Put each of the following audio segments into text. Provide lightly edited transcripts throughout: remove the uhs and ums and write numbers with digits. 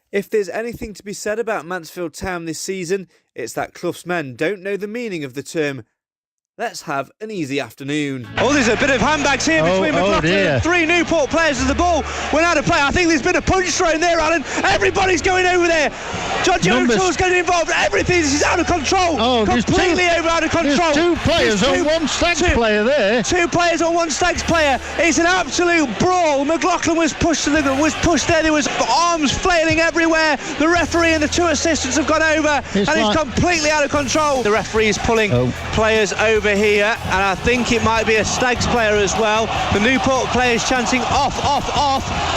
If there's anything to be said about Mansfield Town this season, it's that Clough's men don't know the meaning of the term "let's have an easy afternoon." Oh, there's a bit of handbags here between McLaughlin and three Newport players as the ball went out of play. I think there's been a punch thrown there, Alan. Everybody's going over there. John O'Toole's getting involved. Everything is out of control. Completely out of control. There's two players on one Stags player there. Two players on one Stags player. It's an absolute brawl. McLaughlin was pushed there. There was arms flailing everywhere. The referee and the two assistants have gone over, it's completely out of control. The referee is pulling players over here, and I think it might be a Stags player as well. The Newport players chanting off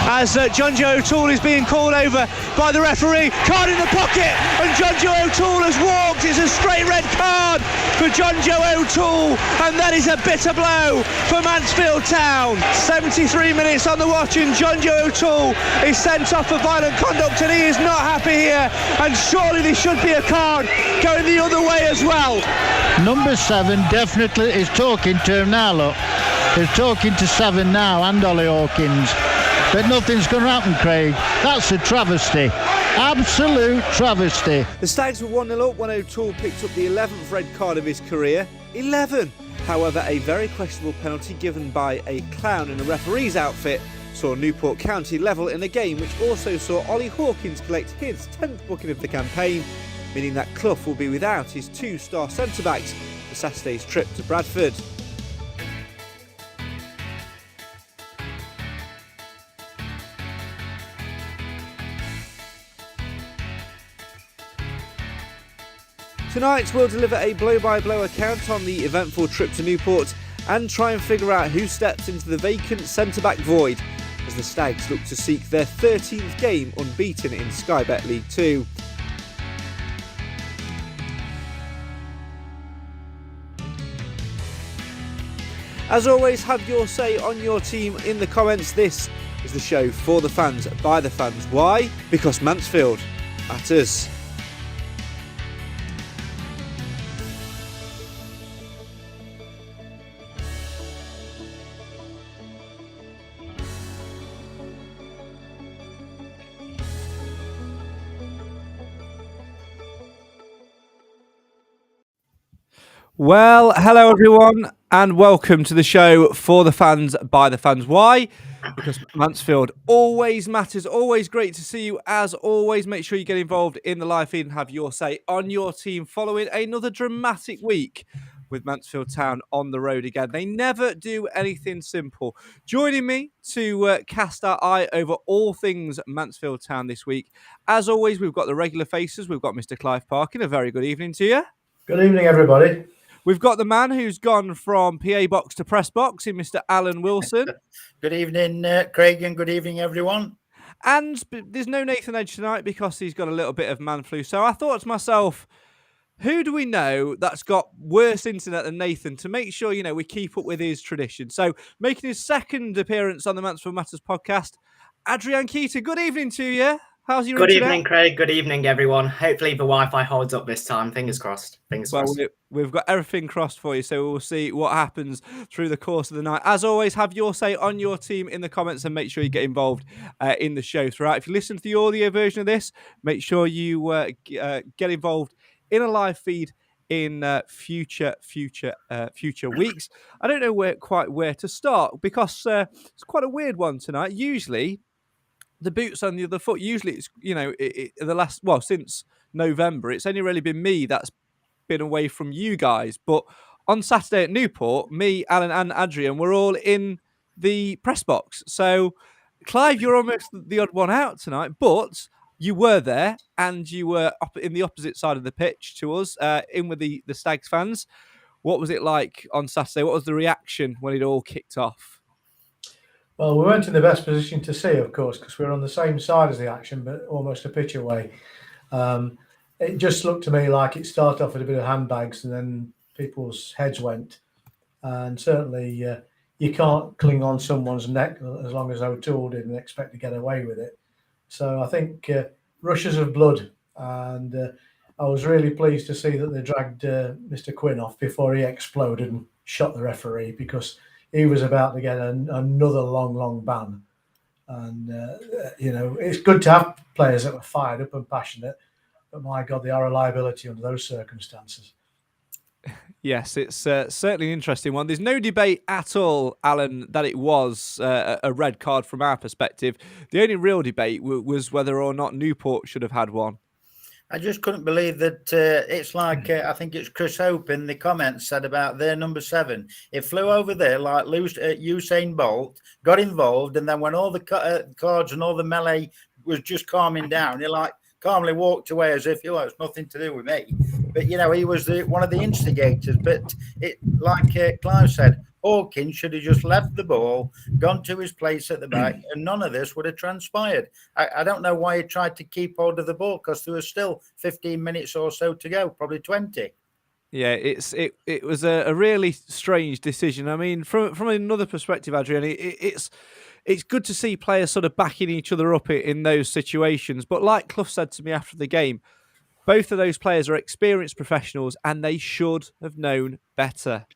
as John Joe O'Toole is being called over by the referee. Card in the pocket, and John Joe O'Toole has walked. It's a straight red card for John Joe O'Toole, and that is a bitter blow for Mansfield Town. 73 minutes on the watch, and John Joe O'Toole is sent off for violent conduct, and he is not happy here, and surely there should be a card going the other way as well. Number 7 definitely is talking to him now, look. He's talking to 7 now and Ollie Hawkins. But nothing's going to happen, Craig. That's a travesty. Absolute travesty. The Stags were 1-0 up when O'Toole picked up the 11th red card of his career. 11! However, a very questionable penalty given by a clown in a referee's outfit saw Newport County level in a game which also saw Ollie Hawkins collect his 10th booking of the campaign, meaning that Clough will be without his 2-star centre-backs for Saturday's trip to Bradford. Tonight we'll deliver a blow-by-blow account on the eventful trip to Newport and try and figure out who steps into the vacant centre-back void as the Stags look to seek their 13th game unbeaten in Sky Bet League 2. As always, have your say on your team in the comments. This is the show for the fans, by the fans. Why? Because Mansfield matters. Well, hello everyone, and welcome to the show for the fans, by the fans. Why? Because Mansfield always matters. Always great to see you. As always, make sure you get involved in the live feed and have your say on your team following another dramatic week with Mansfield Town on the road again. They never do anything simple. Joining me to cast our eye over all things Mansfield Town this week, as always, we've got the regular faces. We've got Mr. Clive Parkin. A very good evening to you. Good evening, everybody. We've got the man who's gone from PA box to press box in Mr. Alan Wilson. Good evening, Craig, and good evening, everyone. And there's no Nathan Edge tonight because he's got a little bit of man flu. So I thought to myself, who do we know that's got worse internet than Nathan to make sure, you know, we keep up with his tradition? So making his second appearance on the Mansfield Matters podcast, Adrian Keaton. Good evening to you. How's your Good internet? evening, Craig. Good evening, everyone. Hopefully the Wi-Fi holds up this time. Fingers crossed. Fingers crossed. We've got everything crossed for you, so we'll see what happens through the course of the night. As always, have your say on your team in the comments and make sure you get involved in the show throughout. If you listen to the audio version of this, make sure you get involved in a live feed in future weeks. I don't know quite where to start because it's quite a weird one tonight. Usually, the boots on the other foot. Usually, it's since November, it's only really been me that's been away from you guys. But on Saturday at Newport, me, Alan, and Adrian were all in the press box. So, Clive, you're almost the odd one out tonight, but you were there and you were in the opposite side of the pitch to us, in with the Stags fans. What was it like on Saturday? What was the reaction when it all kicked off? Well, we weren't in the best position to see, of course, because we were on the same side as the action, but almost a pitch away. It just looked to me like it started off with a bit of handbags and then people's heads went. And certainly you can't cling on someone's neck as long as O'Toole did and expect to get away with it. So I think rushes of blood. And I was really pleased to see that they dragged Mr. Quinn off before he exploded and shot the referee, because he was about to get another long ban. And it's good to have players that are fired up and passionate, but my God, they are a liability under those circumstances. Yes, it's certainly an interesting one. There's no debate at all, Alan, that it was a red card from our perspective. The only real debate was whether or not Newport should have had one. I just couldn't believe that it's like, I think it's Chris Hope in the comments said about their number 7. It flew over there like Usain Bolt, got involved, and then when all the cards and all the melee was just calming down, he like calmly walked away as if, it's nothing to do with me. But, he was one of the instigators. But it, like Clive said, Hawkins should have just left the ball, gone to his place at the back, and none of this would have transpired. I don't know why he tried to keep hold of the ball, because there was still 15 minutes or so to go, probably 20. Yeah, it was a really strange decision. I mean, from another perspective, Adrian, it's good to see players sort of backing each other up in those situations. But like Clough said to me after the game, both of those players are experienced professionals and they should have known better.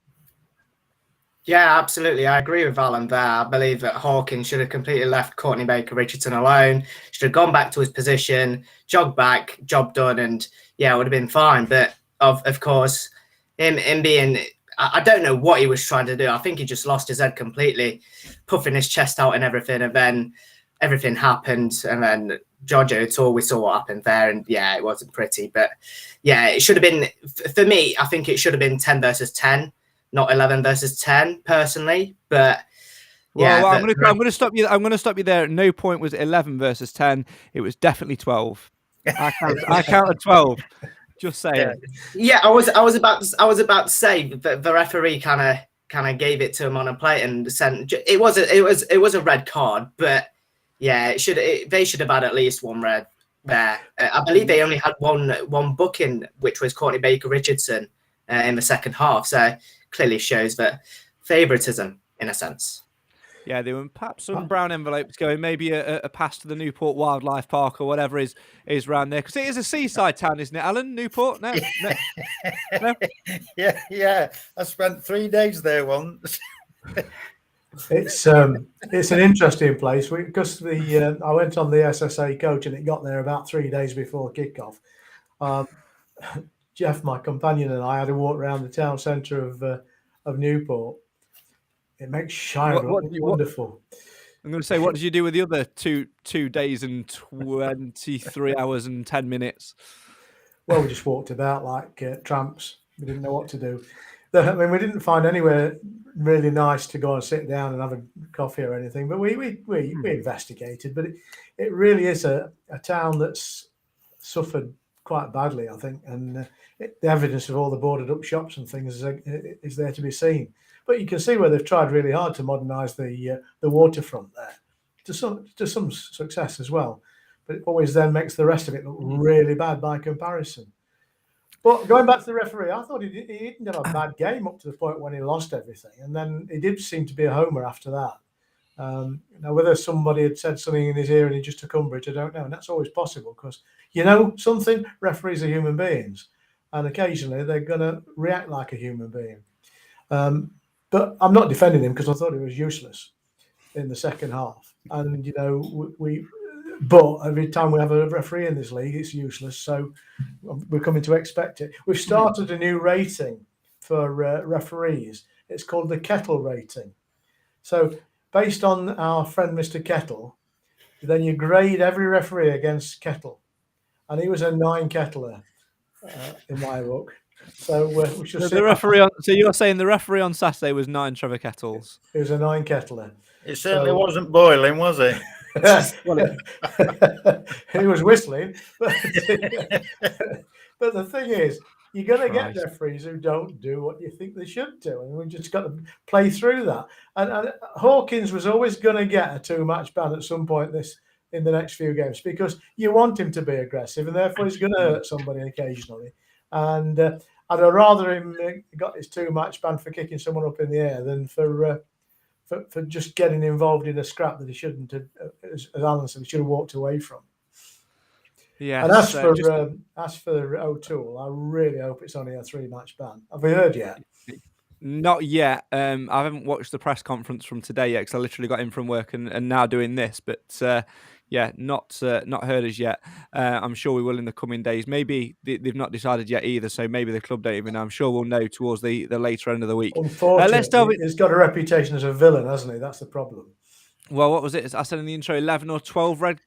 Yeah, absolutely. I agree with Alan there. I believe that Hawkins should have completely left Courtney Baker-Richardson alone, should have gone back to his position, jogged back, job done, and it would have been fine. But of course, him being, I don't know what he was trying to do. I think he just lost his head completely, puffing his chest out and everything. And then everything happened. And then George O'Toole, we saw what happened there. And it wasn't pretty. But it should have been, for me, I think it should have been 10 versus 10. Not 11 versus 10, personally, but I'm going to stop you. I'm going to stop you there. At no point was it 11 versus 10. It was definitely 12. I counted 12. Just saying. Yeah, I was about to say that the referee kind of gave it to him on a plate and sent. It was a red card, but they should have had at least one red there. I believe they only had one booking, which was Courtney Baker-Richardson in the second half. So clearly shows that favoritism in a sense. Yeah, there were perhaps some brown envelopes going, maybe a pass to the Newport Wildlife Park or whatever is around there. Because it is a seaside town, isn't it, Alan? Newport? No? Yeah. I spent 3 days there once. It's an interesting place because I went on the SSA coach and it got there about 3 days before kickoff. Jeff, my companion, and I had a walk around the town centre of Newport. It makes Shire look wonderful. I'm going to say, what did you do with the other 2 days and 23 hours and 10 minutes? Well, we just walked about like tramps. We didn't know what to do. I mean, we didn't find anywhere really nice to go and sit down and have a coffee or anything. But we investigated. But it really is a town that's suffered quite badly, I think, and the evidence of all the boarded up shops and things is there to be seen. But you can see where they've tried really hard to modernise the waterfront there, to some success as well. But it always then makes the rest of it look really bad by comparison. But going back to the referee, I thought he didn't have a bad game up to the point when he lost everything, and then he did seem to be a homer after that. Now, whether somebody had said something in his ear and he just took umbrage, I don't know. And that's always possible because, something, referees are human beings. And occasionally they're going to react like a human being. But I'm not defending him because I thought it was useless in the second half. And, but every time we have a referee in this league, it's useless. So we're coming to expect it. We've started a new rating for referees. It's called the Kettle rating. So based on our friend Mr. Kettle, then you grade every referee against Kettle. And he was a 9 Kettler in my book. So we should the referee. So you're saying the referee on Saturday was 9 Trevor Kettles? He was a 9 Kettler. It certainly wasn't boiling, was it? He was whistling. But the thing is, you're going to get referees who don't do what you think they should do. And we've just got to play through that. And Hawkins was always going to get a 2-match ban at some point in the next few games because you want him to be aggressive and therefore he's going to hurt somebody occasionally. And I'd rather him got his 2-match ban for kicking someone up in the air than for just getting involved in a scrap that he shouldn't have, as Alan said, he should have walked away from. Yeah. And as for O'Toole, I really hope it's only a 3-match ban. Have we heard yet? Not yet. I haven't watched the press conference from today yet because I literally got in from work and now doing this. But yeah, not heard as yet. I'm sure we will in the coming days. Maybe they've not decided yet either, so maybe the club don't even know. I'm sure we'll know towards the later end of the week. Unfortunately, he's got a reputation as a villain, hasn't he? That's the problem. Well, what was it? I said in the intro, 11 or 12 red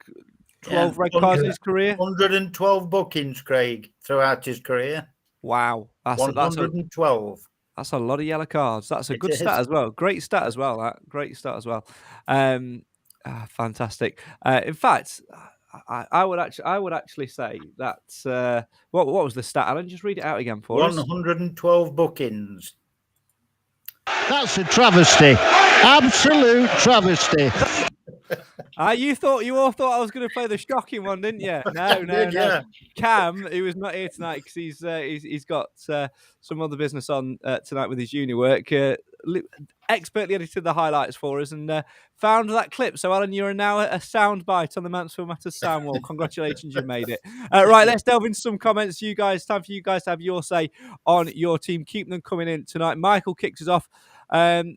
cards in his career. 112 bookings, Craig, throughout his career. Wow, that's 112. That's a lot of yellow cards. That's a good stat as well. Great stat as well. Great stat as well. Fantastic. In fact, I would actually say that. What was the stat, Alan? Just read it out again for us. 112 bookings. That's a travesty. Absolute travesty. You all thought I was going to play the shocking one, didn't you? No. Cam, who was not here tonight because he's got some other business on tonight with his uni work, expertly edited the highlights for us and found that clip. So, Alan, you're now a soundbite on the Mansfield Matters sound wall. Congratulations, you made it. Right, let's delve into some comments. Time for you guys to have your say on your team. Keep them coming in tonight. Michael kicks us off.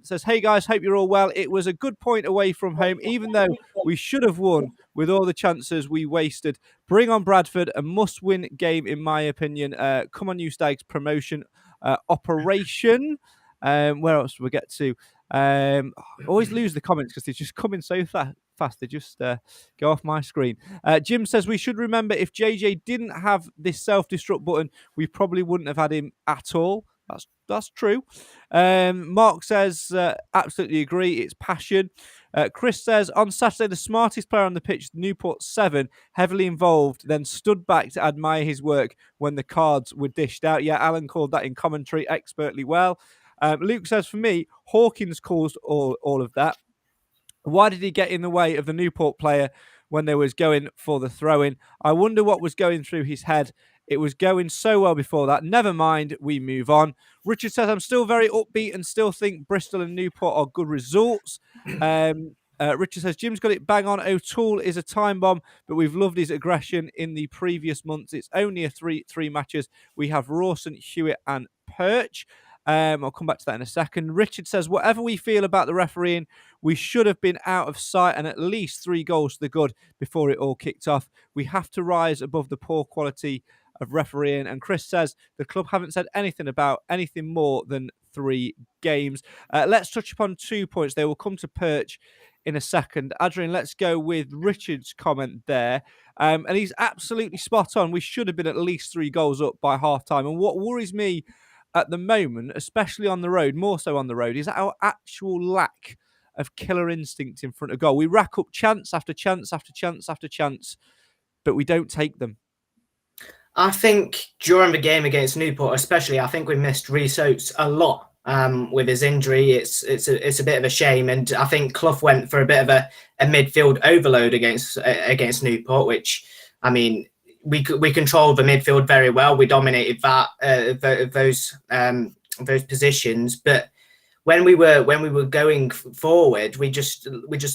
Says, hey guys, hope you're all well. It was a good point away from home, even though we should have won with all the chances we wasted. Bring on Bradford, a must-win game in my opinion. Come on, you Stags, promotion operation. Where else do we get to? I always lose the comments because they just come in so fast. They just go off my screen. Jim says we should remember if JJ didn't have this self-destruct button, we probably wouldn't have had him at all. That's true. Mark says, absolutely agree. It's passion. Chris says, on Saturday, the smartest player on the pitch, Newport 7, heavily involved, then stood back to admire his work when the cards were dished out. Yeah, Alan called that in commentary expertly well. Luke says, for me, Hawkins caused all of that. Why did he get in the way of the Newport player when they was going for the throw-in? I wonder what was going through his head. It was going so well before that. Never mind, we move on. Richard says, I'm still very upbeat and still think Bristol and Newport are good results. Richard says, Jim's got it bang on. O'Toole is a time bomb, but we've loved his aggression in the previous months. It's only a three matches. We have Rawson, Hewitt and Perch. I'll come back to that in a second. Richard says, whatever we feel about the refereeing, we should have been out of sight and at least 3 goals to the good before it all kicked off. We have to rise above the poor quality of refereeing. And Chris says the club haven't said anything about anything more than 3 games. Let's touch upon 2 points. They will come to Perch in a second. Adrian, let's go with Richard's comment there. And he's absolutely spot on. We should have been at least 3 goals up by half time. And what worries me at the moment, especially on the road, more so on the road, is our actual lack of killer instinct in front of goal. We rack up chance after chance after chance after chance, but we don't take them. I think during the game against Newport, especially, I think we missed Rhys Oates a lot with his injury. It's a bit of a shame, and I think Clough went for a bit of a midfield overload against Newport, which, I mean, we controlled the midfield very well. We dominated those positions, but when we were going forward, we just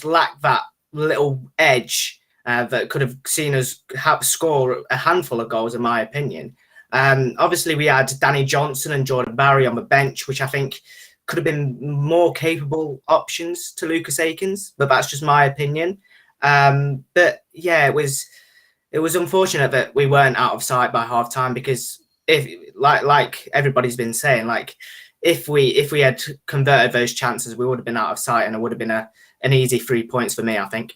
lacked that little edge that could have seen us score a handful of goals, in my opinion. Obviously, we had Danny Johnson and Jordan Barry on the bench, which I think could have been more capable options to Lucas Akins, but that's just my opinion. But yeah, it was unfortunate that we weren't out of sight by half time, because if like everybody's been saying, like if we had converted those chances, we would have been out of sight, and it would have been an easy 3 points for me, I think.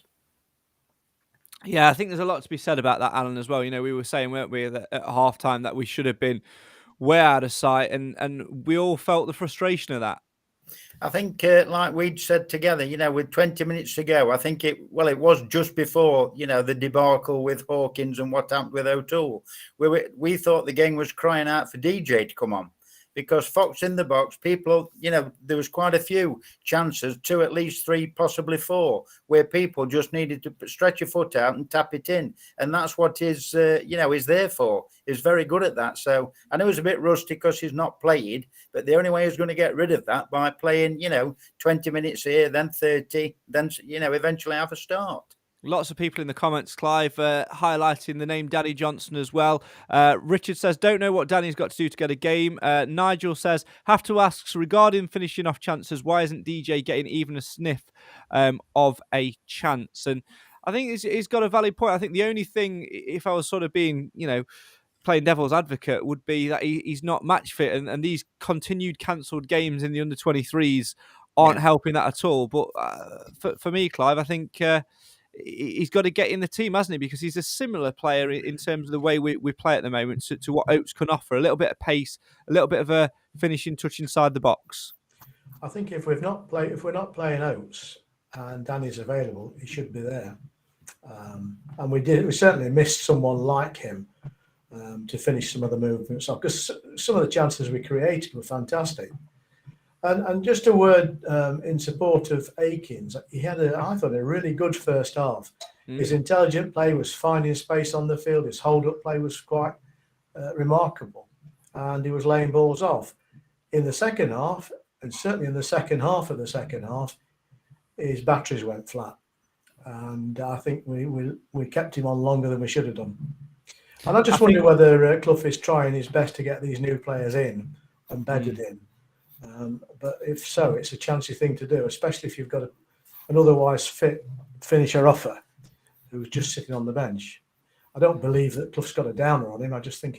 Yeah, I think there's a lot to be said about that, Alan, as well. You know, we were saying, weren't we, that at half time that we should have been way out of sight, and we all felt the frustration of that. I think, like we'd said together, you know, with 20 minutes to go, I think it was just before, you know, the debacle with Hawkins and what happened with O'Toole. We thought the game was crying out for DJ to come on, because Fox in the box, people, you know, there was quite a few chances, 2, at least 3, possibly 4, where people just needed to stretch a foot out and tap it in. And that's what his, you know, is there for. He's very good at that. So I know he's a bit rusty because he's not played, but the only way he's going to get rid of that by playing, you know, 20 minutes here, then 30, then, you know, eventually have a start. Lots of people in the comments, Clive, highlighting the name Danny Johnson as well. Richard says, don't know what Danny's got to do to get a game. Nigel says, have to ask, regarding finishing off chances, why isn't DJ getting even a sniff of a chance? And I think he's got a valid point. I think the only thing, if I was sort of being, playing devil's advocate, would be that he's not match fit, and these continued cancelled games in the under-23s aren't helping that at all. But for me, Clive, I think he's got to get in the team, hasn't he? Because he's a similar player in terms of the way we play at the moment to what Oates can offer. A little bit of pace, a little bit of a finishing touch inside the box. I think if we're not playing Oates and Danny's available, he should be there. And we certainly missed someone like him to finish some of the movements off, because some of the chances we created were fantastic. And just a word in support of Akins. He had, I thought, a really good first half. His intelligent play was finding space on the field. His hold-up play was quite remarkable. And he was laying balls off. In the second half, and certainly in the second half of the second half, his batteries went flat. And I think we kept him on longer than we should have done. And I just wonder whether Clough is trying his best to get these new players in and bedded in. But if so, it's a chancy thing to do, especially if you've got an otherwise fit finisher offer who's just sitting on the bench. I don't believe that Clough's got a downer on him. I just think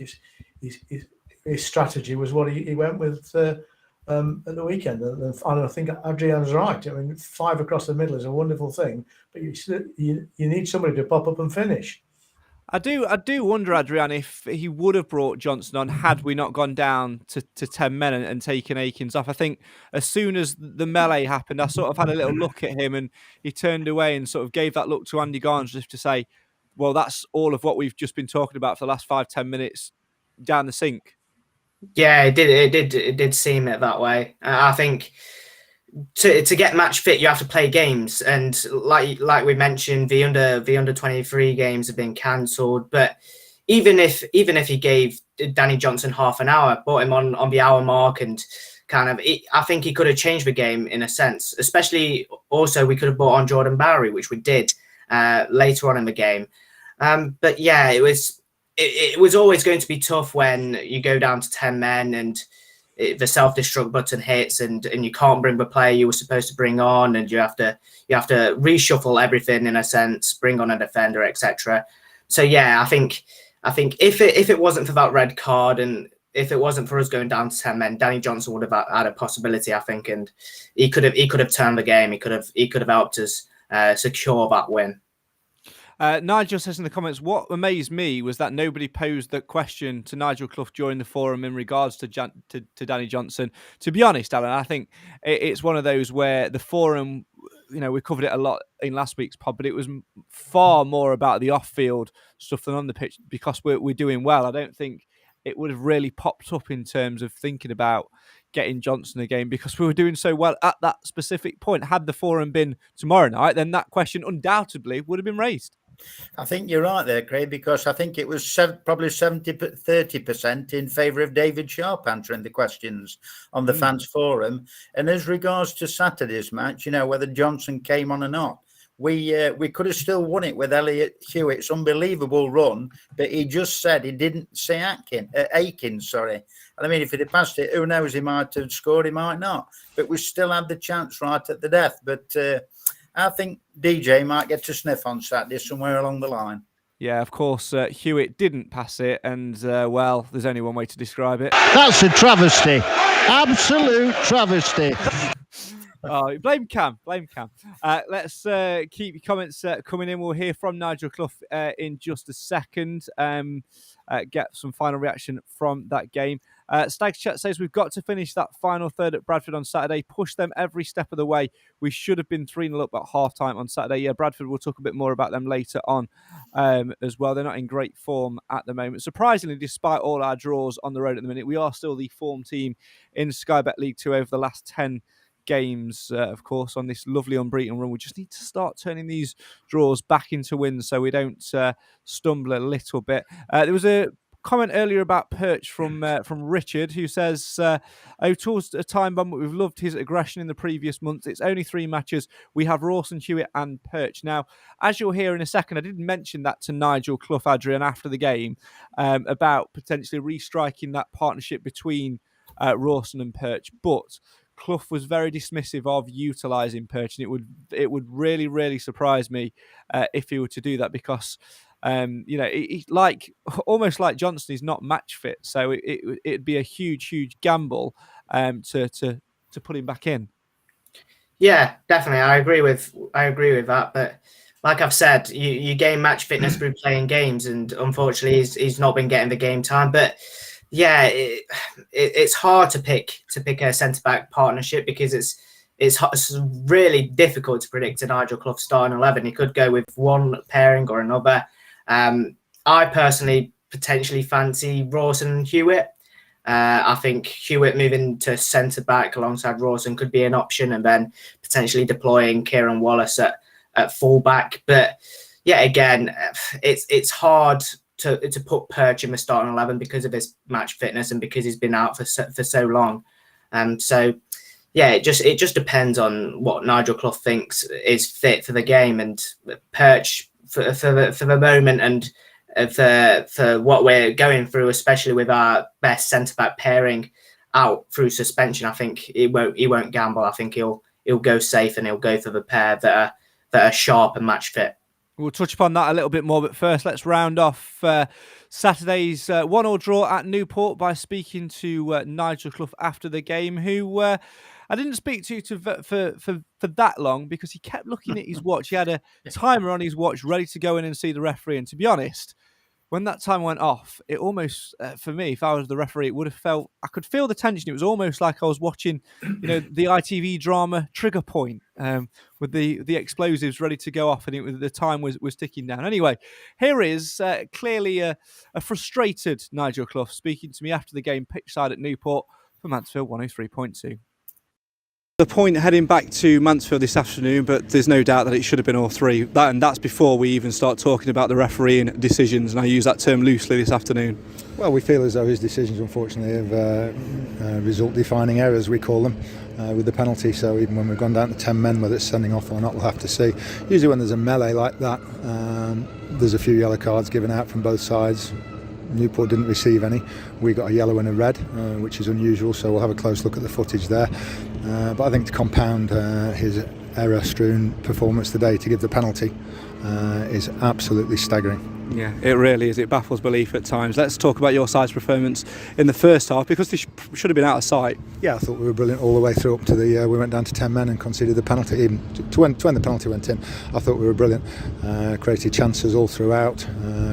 his strategy was what he went with at the weekend. And I think Adrian's right. I mean, 5 across the middle is a wonderful thing, but you need somebody to pop up and finish. I do wonder, Adrian, if he would have brought Johnson on had we not gone down to 10 men and taken Akins off. I think as soon as the melee happened, I sort of had a little look at him and he turned away and sort of gave that look to Andy Garnes just to say, well, that's all of what we've just been talking about for the last 5-10 minutes down the sink. Yeah, it did seem it that way. I think to get match fit, you have to play games, and like we mentioned, the under 23 games have been cancelled. But even if he gave Danny Johnson half an hour, brought him on the hour mark, and I think he could have changed the game in a sense. Especially also, we could have brought on Jordan Bowery, which we did later on in the game. But yeah, it was always going to be tough when you go down to 10 men and the self-destruct button hits and you can't bring the player you were supposed to bring on, and you have to reshuffle everything in a sense, bring on a defender, etc. So yeah, I think if it wasn't for that red card and if it wasn't for us going down to 10 men, Danny Johnson would have had a possibility, I think, and he could have turned the game. He could have helped us secure that win. Nigel says in the comments, what amazed me was that nobody posed the question to Nigel Clough during the forum in regards to Danny Johnson. To be honest, Alan, I think it's one of those where the forum, we covered it a lot in last week's pod, but it was far more about the off-field stuff than on the pitch because we're doing well. I don't think it would have really popped up in terms of thinking about getting Johnson again because we were doing so well at that specific point. Had the forum been tomorrow night, then that question undoubtedly would have been raised. I think you're right there, Craig, because I think it was probably 30% in favour of David Sharp answering the questions on the fans forum. And as regards to Saturday's match, whether Johnson came on or not, we could have still won it with Elliot Hewitt's unbelievable run, but he just said he didn't say Akins, sorry. And I mean, if he'd have passed it, who knows, he might have scored, he might not. But we still had the chance right at the death. But I think DJ might get to sniff on Saturday somewhere along the line. Yeah, of course, Hewitt didn't pass it, and, there's only one way to describe it. That's a travesty. Absolute travesty. Oh, blame Cam. Let's keep your comments coming in. We'll hear from Nigel Clough in just a second. Get some final reaction from that game. Stags Chat says we've got to finish that final third at Bradford on Saturday. Push them every step of the way. We should have been 3-0 up at half-time on Saturday. Yeah, Bradford, we'll talk a bit more about them later on as well. They're not in great form at the moment. Surprisingly, despite all our draws on the road at the minute, we are still the form team in Sky Bet League 2 over the last 10 games, of course, on this lovely unbeaten run. We just need to start turning these draws back into wins so we don't stumble a little bit. There was a comment earlier about Perch from Richard, who says, O'Toole's a time bomb, but we've loved his aggression in the previous months. It's only 3 matches. We have Rawson, Hewitt and Perch. Now, as you'll hear in a second, I did mention that to Nigel Clough, Adrian, after the game, about potentially restriking that partnership between Rawson and Perch, but Clough was very dismissive of utilising Perch, and it would really, really surprise me if he were to do that, because he almost like Johnson, he's not match fit, so it'd be a huge gamble to put him back in. Yeah, definitely, I agree with that. But like I've said, you gain match fitness through playing games, and unfortunately, he's not been getting the game time. But yeah, it's hard to pick a centre back partnership, because it's really difficult to predict a Nigel Clough starting 11. He could go with one pairing or another. I personally potentially fancy Rawson and Hewitt. I think Hewitt moving to centre back alongside Rawson could be an option, and then potentially deploying Kieran Wallace at full back. But yeah, again, it's hard to put Perch in the starting 11 because of his match fitness and because he's been out for so long. So yeah, it just depends on what Nigel Clough thinks is fit for the game, and Perch for the moment, and for what we're going through, especially with our best centre back pairing out through suspension. I think he won't gamble. I think he'll go safe, and he'll go for the pair that are sharp and match fit. We'll touch upon that a little bit more, but first let's round off Saturday's 1-1 draw at Newport by speaking to Nigel Clough after the game, who I didn't speak to for that long, because he kept looking at his watch. He had a timer on his watch ready to go in and see the referee. And to be honest, when that time went off, it almost, for me, if I was the referee, it would have felt, I could feel the tension. It was almost like I was watching, the ITV drama Trigger Point, with the explosives ready to go off, and the time was ticking down. Anyway, here is clearly a frustrated Nigel Clough speaking to me after the game pitchside at Newport for Mansfield 103.2. The point heading back to Mansfield this afternoon, but there's no doubt that it should have been all 3. And that's before we even start talking about the refereeing decisions, and I use that term loosely this afternoon. Well, we feel as though his decisions, unfortunately, have result-defining errors, we call them, with the penalty. So even when we've gone down to 10 men, whether it's sending off or not, we'll have to see. Usually when there's a melee like that, there's a few yellow cards given out from both sides. Newport didn't receive any. We got a yellow and a red, which is unusual, so we'll have a close look at the footage there. But I think to compound his error-strewn performance today, to give the penalty, is absolutely staggering. Yeah, it really is. It baffles belief at times. Let's talk about your side's performance in the first half, because this should have been out of sight. Yeah, I thought we were brilliant all the way through up to we went down to 10 men and conceded the penalty. Even to when the penalty went in, I thought we were brilliant. Created chances all throughout,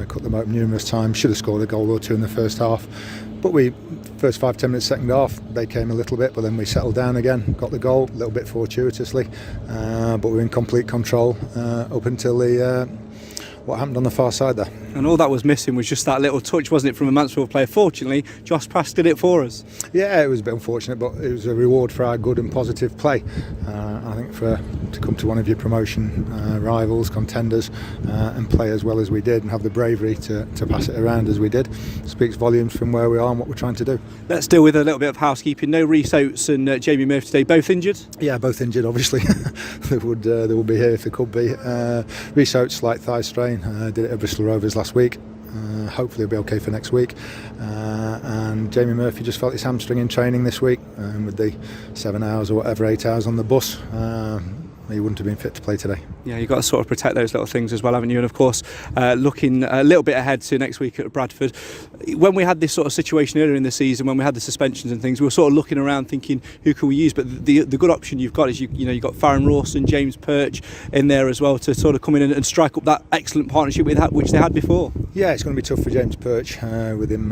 cut them open numerous times. Should have scored a goal or two in the first half. But first 5-10 minutes second half, they came a little bit, but then we settled down again, got the goal, a little bit fortuitously, but we were in complete control up until what happened on the far side there. And all that was missing was just that little touch, wasn't it, from a Mansfield player? Fortunately, Josh Prass did it for us. Yeah, it was a bit unfortunate, but it was a reward for our good and positive play. I think to come to one of your promotion rivals, contenders, and play as well as we did, and have the bravery to pass it around as we did, speaks volumes from where we are and what we're trying to do. Let's deal with a little bit of housekeeping. No Rhys Oates and Jamie Murphy today, both injured? Yeah, both injured, obviously. they would be here if they could be. Rhys Oates, slight thigh strain, did it at Bristol Rovers last week. Hopefully he'll be okay for next week. And Jamie Murphy just felt his hamstring in training this week, with the 7 hours or whatever, 8 hours on the bus. He wouldn't have been fit to play today. Yeah, you've got to sort of protect those little things as well, haven't you? And of course, looking a little bit ahead to next week at Bradford. When we had this sort of situation earlier in the season, when we had the suspensions and things, we were sort of looking around thinking, who can we use? But the good option you've got is you've got Farron Rawson, James Perch in there as well, to sort of come in and strike up that excellent partnership which they had before. Yeah, it's going to be tough for James Perch with him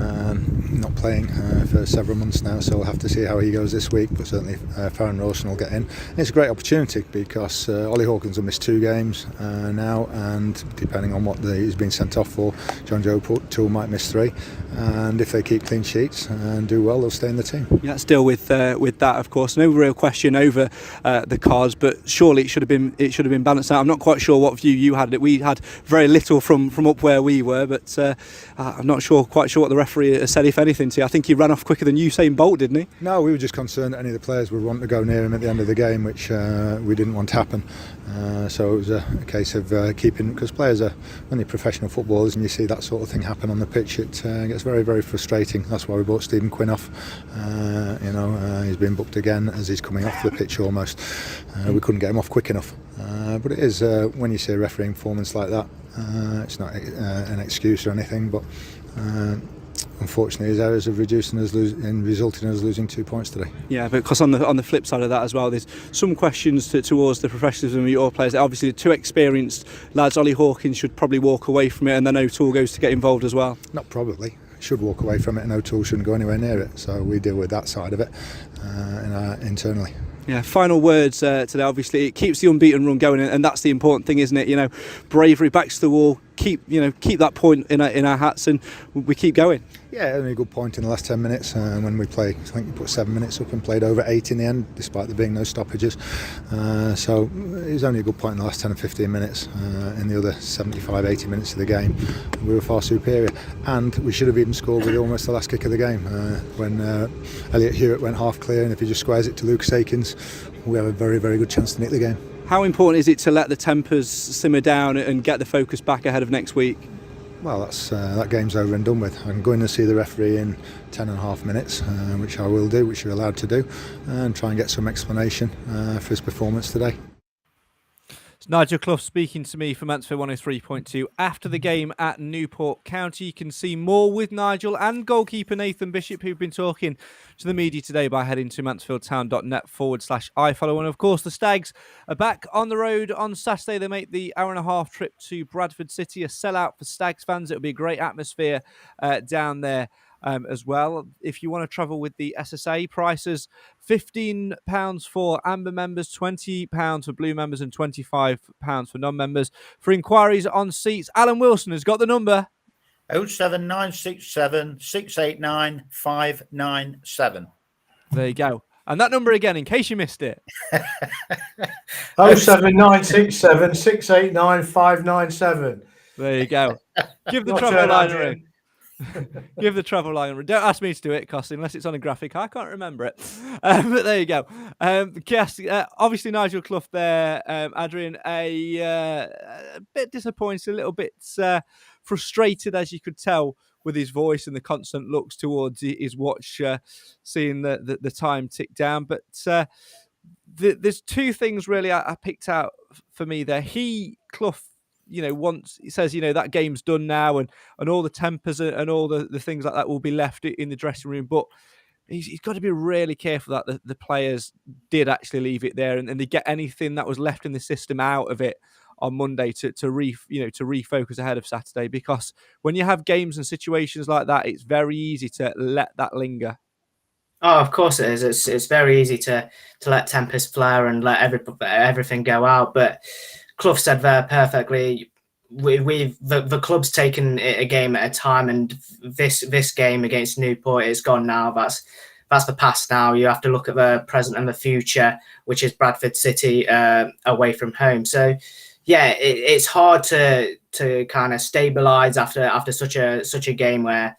not playing for several months now, so we'll have to see how he goes this week. But certainly Farron Rawson will get in. And it's a great opportunity because Ollie Hawkins will miss 2 games now, and depending on what he's been sent off for, John Joe O'Toole might miss 3. and if they keep clean sheets and do well, they'll stay in the team. Yeah, still with that, of course, no real question over the cards, but surely it should have been balanced out. I'm not quite sure what view you had. We had very little from up where we were, but I'm not quite sure what the referee has said, if anything, to you. I think he ran off quicker than Usain Bolt, didn't he? No, we were just concerned that any of the players would want to go near him at the end of the game, which we didn't want to happen. So it was a case of keeping, because players are, when they're professional footballers and you see that sort of thing happen on the pitch, it gets very, very frustrating. That's why we brought Stephen Quinn off. He's been booked again as he's coming off the pitch almost. We couldn't get him off quick enough. But it is, when you see a refereeing performance like that, it's not an excuse or anything, but unfortunately his errors have reduced and resulted in us losing 2 points today. Yeah, but because on the flip side of that as well, there's some questions towards the professionalism of your players. Obviously, the two experienced lads, Ollie Hawkins should probably walk away from it, and then O'Toole goes to get involved as well. Not probably. Should walk away from it, and O'Toole shouldn't go anywhere near it. So we deal with that side of it internally. Yeah, final words today. Obviously, it keeps the unbeaten run going, and that's the important thing, isn't it? Bravery, backs to the wall. Keep that point in our hats, and we keep going. Yeah, only a good point in the last 10 minutes. When we play, I think we put 7 minutes up and played over 8 in the end, despite there being no stoppages. So it was only a good point in the last 10 and 15 minutes. In the other 75, 80 minutes of the game, we were far superior. And we should have even scored with almost the last kick of the game. When Elliot Hewitt went half clear, and if he just squares it to Lucas Akins, we have a very, very good chance to nick the game. How important is it to let the tempers simmer down and get the focus back ahead of next week? Well, that game's over and done with. I'm going to see the referee in 10 and a half minutes, which I will do, which you're allowed to do, and try and get some explanation for his performance today. It's Nigel Clough speaking to me from Mansfield 103.2 after the game at Newport County. You can see more with Nigel and goalkeeper Nathan Bishop, who've been talking to the media today, by heading to mansfieldtown.net/iFollow. And of course, the Stags are back on the road on Saturday. They make the hour-and-a-half trip to Bradford City, a sellout for Stags fans. It'll be a great atmosphere down there. As well, if you want to travel with the SSA prices, £15 for Amber members, £20 for Blue members, and £25 for non-members. For inquiries on seats, Alan Wilson has got the number 07967 689 597. There you go. And that number again, in case you missed it. 07967 689 597. There you go. Give the travel line a ring. Give the travel line a ring. Don't ask me to do it, Costy, unless it's on a graphic. I can't remember it. But there you go. Yes, obviously Nigel Clough there, Adrian, a bit disappointed, a little bit frustrated, as you could tell, with his voice and the constant looks towards his watch, seeing the time tick down. But there's two things really I picked out for me there. Clough, once he says, that game's done now, and all the tempers and all the things like that will be left in the dressing room. But he's got to be really careful that the players did actually leave it there, and they get anything that was left in the system out of it on Monday to refocus ahead of Saturday. Because when you have games and situations like that, it's very easy to let that linger. Oh, of course it is. It's very easy to let tempers flare and let everything go out. But Clough said there perfectly, the club's taken it a game at a time, and this game against Newport is gone now. That's the past now. You have to look at the present and the future, which is Bradford City away from home. So yeah, it's hard to kind of stabilise after such a game where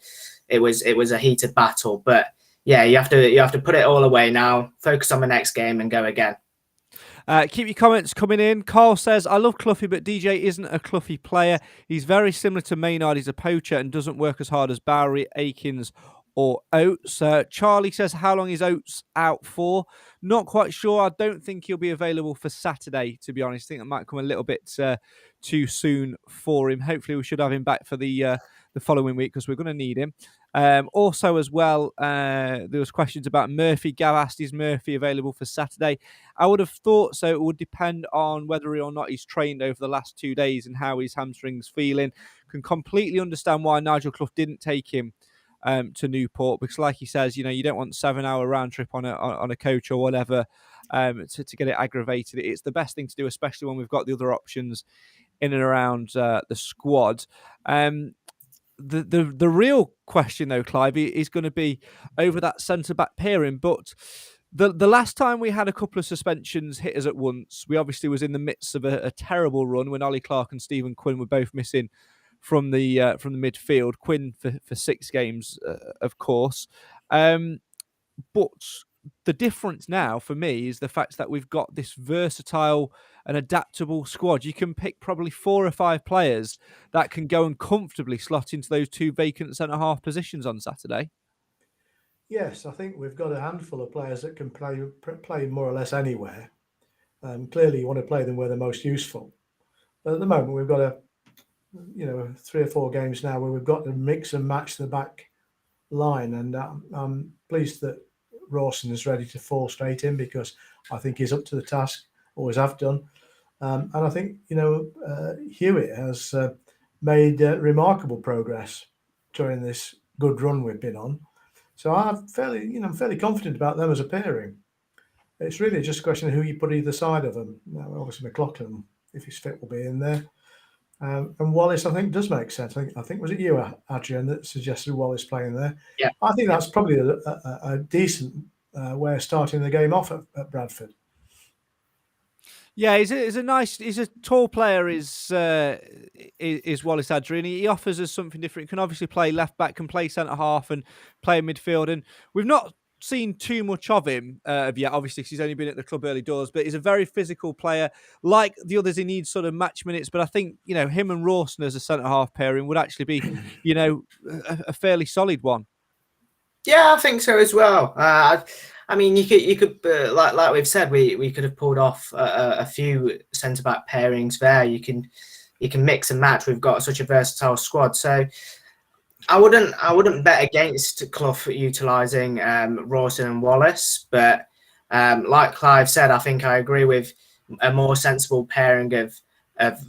it was a heated battle. But yeah, you have to put it all away now, focus on the next game, and go again. Keep your comments coming in. Carl says, I love Cloughie, but DJ isn't a Cloughie player. He's very similar to Maynard. He's a poacher and doesn't work as hard as Bowery, Akins or Oates. Charlie says, how long is Oates out for? Not quite sure. I don't think he'll be available for Saturday, to be honest. I think that might come a little bit too soon for him. Hopefully we should have him back for the following week, because we're going to need him. Also as well, there was questions about Murphy. Gav asked, is Murphy available for Saturday? I would have thought so. It would depend on whether or not he's trained over the last 2 days and how his hamstring's feeling. Can completely understand why Nigel Clough didn't take him to Newport, because like he says, you don't want 7-hour round trip on a coach or whatever to get it aggravated. It's the best thing to do, especially when we've got the other options in and around the squad. the real question though, Clive, is going to be over that centre back pairing. But the last time we had a couple of suspensions hit us at once, we obviously was in the midst of a terrible run when Ollie Clark and Stephen Quinn were both missing from the midfield. Quinn for 6 games, of course. But the difference now for me is the fact that we've got this versatile and adaptable squad. You can pick probably 4 or 5 players that can go and comfortably slot into those 2 vacant centre-half positions on Saturday. Yes, I think we've got a handful of players that can play more or less anywhere. Clearly, you want to play them where they're most useful. But at the moment, we've got 3 or 4 games now where we've got to mix and match the back line, and I'm pleased that Rawson is ready to fall straight in because I think he's up to the task, always have done. And I think, Hewitt has made remarkable progress during this good run we've been on. So I'm fairly confident about them as a pairing. It's really just a question of who you put either side of them. Now, obviously, McLaughlin, if he's fit, will be in there. And Wallace, I think, does make sense. I think was it you, Adrian, that suggested Wallace playing there? Yeah. I think that's probably a decent way of starting the game off at Bradford. Yeah, he's a tall player. Is Wallace Adrian? He offers us something different. He can obviously play left back, can play centre half, and play in midfield. And we've not seen too much of him yet, obviously, because he's only been at the club early doors. But he's a very physical player. Like the others, he needs sort of match minutes. But I think him and Rawson as a centre half pairing would actually be a fairly solid one. Yeah, I think so as well. I mean, you could like we've said, we could have pulled off a few centre back pairings there. You can mix and match. We've got such a versatile squad, so I wouldn't bet against Clough utilising Rawson and Wallace. But like Clive said, I think I agree with a more sensible pairing of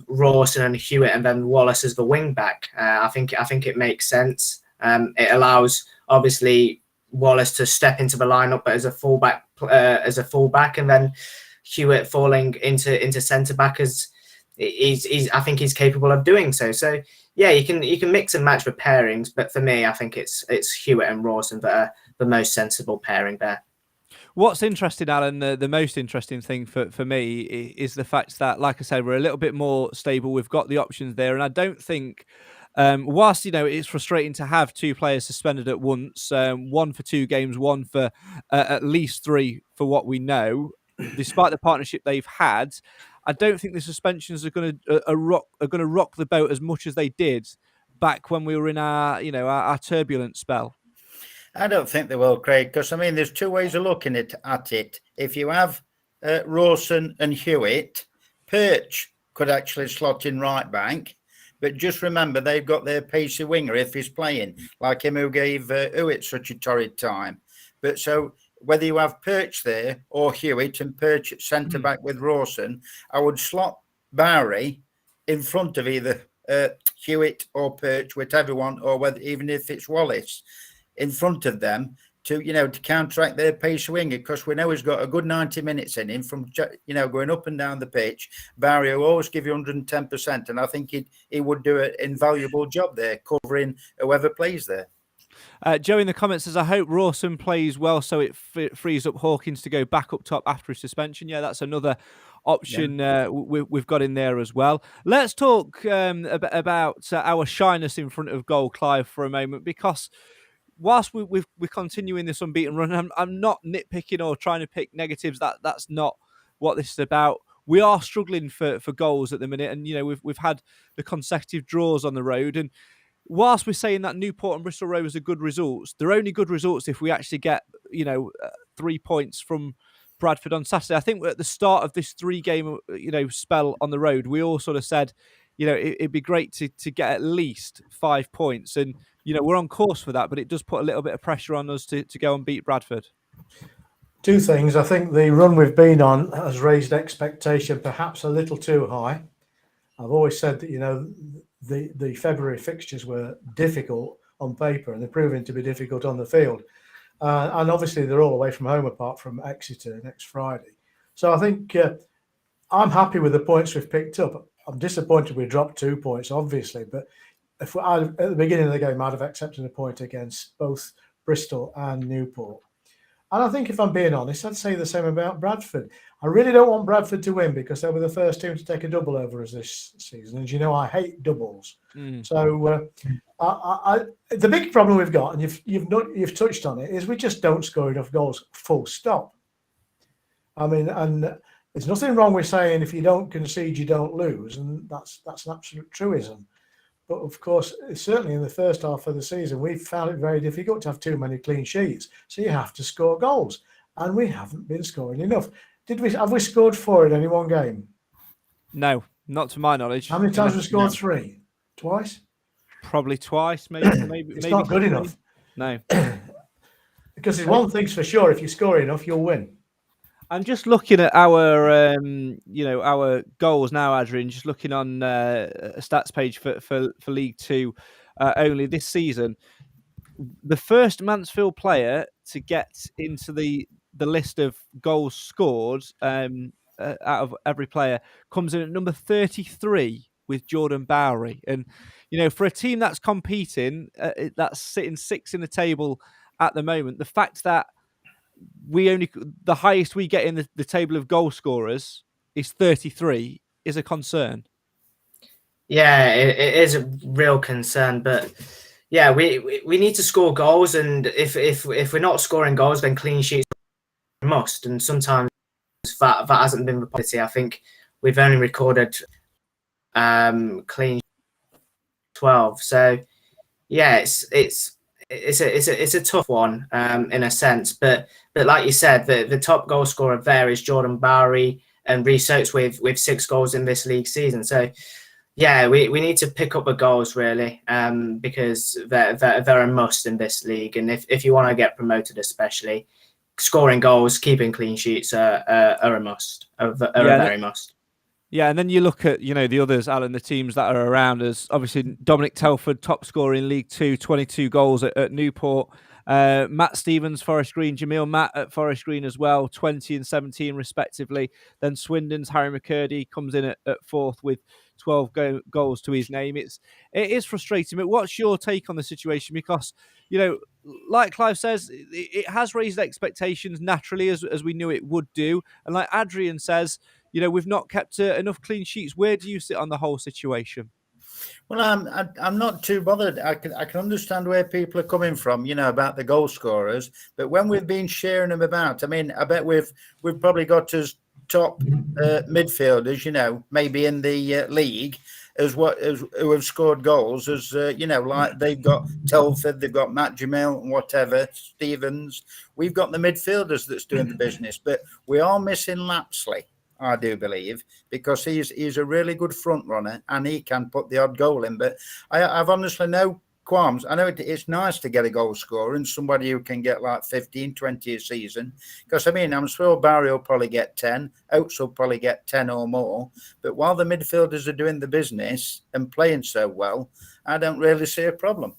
Rawson and Hewitt, and then Wallace as the wing back. I think it makes sense. It allows obviously Wallace to step into the lineup as a fullback, and then Hewitt falling into centre back as I think he's capable of doing so. So yeah, you can mix and match with pairings, but for me, I think it's Hewitt and Rawson that are the most sensible pairing there. What's interesting, Alan, the most interesting thing for me is the fact that, like I said, we're a little bit more stable. We've got the options there, and I don't think. Whilst it's frustrating to have 2 players suspended at once, one for 2 games, one for at least 3 for what we know, despite the partnership they've had, I don't think the suspensions are going to rock the boat as much as they did back when we were in our turbulent spell. I don't think they will, Craig, because I mean, there's 2 ways of looking at it. If you have Rawson and Hewitt, Perch could actually slot in right back. But just remember, they've got their pacey winger if he's playing, like him who gave Hewitt such a torrid time. But so whether you have Perch there or Hewitt and Perch at centre back with Rawson, I would slot Barry in front of either Hewitt or Perch, whichever one, or whether even if it's Wallace, in front of them to counteract their pace winger, because we know he's got a good 90 minutes in him from going up and down the pitch. Barry will always give you 110%, and I think he would do an invaluable job there covering whoever plays there. Joe in the comments says, I hope Rawson plays well so it frees up Hawkins to go back up top after his suspension. Yeah, that's another option we've got in there as well. Let's talk about our shyness in front of goal, Clive, for a moment, because whilst we're continuing this unbeaten run, I'm not nitpicking or trying to pick negatives. That's not what this is about. We are struggling for goals at the minute, and we've had the consecutive draws on the road. And whilst we're saying that Newport and Bristol Rovers are good results, they're only good results if we actually get 3 points from Bradford on Saturday. I think at the start of this 3-game spell on the road, we all sort of said it'd be great to get at least 5 points, and we're on course for that, but it does put a little bit of pressure on us to go and beat Bradford. 2 things. I think the run we've been on has raised expectation perhaps a little too high. I've always said that, the February fixtures were difficult on paper, and they're proving to be difficult on the field. And obviously they're all away from home apart from Exeter next Friday. So I think I'm happy with the points we've picked up. I'm disappointed we dropped 2 points, obviously, but at the beginning of the game, I'd have accepted a point against both Bristol and Newport. And I think if I'm being honest, I'd say the same about Bradford. I really don't want Bradford to win because they were the first team to take a double over us this season. And you know, I hate doubles. So the big problem we've got, and you've touched on it, is we just don't score enough goals. Full stop. I mean, and there's nothing wrong with saying if you don't concede, you don't lose, and that's an absolute truism. But of course, certainly in the first half of the season, we found it very difficult to have too many clean sheets. So you have to score goals, and we haven't been scoring enough. Have we scored 4 in any one game? No, not to my knowledge. How many times have we scored 3? Twice? Probably twice, maybe. It's not good enough. No. Because there's one thing's for sure: if you score enough, you'll win. I'm just looking at our, our goals now, Adrian. Just looking on a stats page for League Two only this season. The first Mansfield player to get into the list of goals scored out of every player comes in at number 33 with Jordan Bowery. And for a team that's competing, that's sitting 6th in the table at the moment. The fact that the highest we get in the table of goal scorers is 33 is a concern. Yeah, it is a real concern, but yeah, we need to score goals, and if we're not scoring goals, then clean sheets must, and sometimes that hasn't been reported. I think we've only recorded clean 12. So yeah, it's a tough one in a sense, but like you said, the top goal scorer there is Jordan Bowery, and Reece Oates with 6 goals in this league season. So yeah, we need to pick up the goals really, because they're a must in this league, and if you want to get promoted, especially scoring goals, keeping clean sheets are a must, a very must. Yeah, and then you look at, the others, Alan, the teams that are around us. Obviously, Dominic Telford, top scorer in League Two, 22 goals at Newport. Matt Stevens, Forest Green, Jamil Matt at Forest Green as well, 20 and 17 respectively. Then Swindon's Harry McCurdy comes in at 4th with 12 goals to his name. It is frustrating, but what's your take on the situation? Because, like Clive says, it has raised expectations naturally, as we knew it would do. And like Adrian says, we've not kept enough clean sheets. Where do you sit on the whole situation? Well, I'm not too bothered. I can understand where people are coming from, about the goal scorers. But when we've been sharing them about, I mean, I bet we've probably got as top midfielders, maybe in the league, who have scored goals, as like they've got Telford, they've got Matt Jamil, and whatever, Stevens. We've got the midfielders that's doing the business, but we are missing Lapsley, I do believe, because he's a really good front runner and he can put the odd goal in. But I've honestly no qualms. I know it's nice to get a goal scorer and somebody who can get like 15, 20 a season. Because, I'm sure Barry will probably get 10. Oates will probably get 10 or more. But while the midfielders are doing the business and playing so well, I don't really see a problem.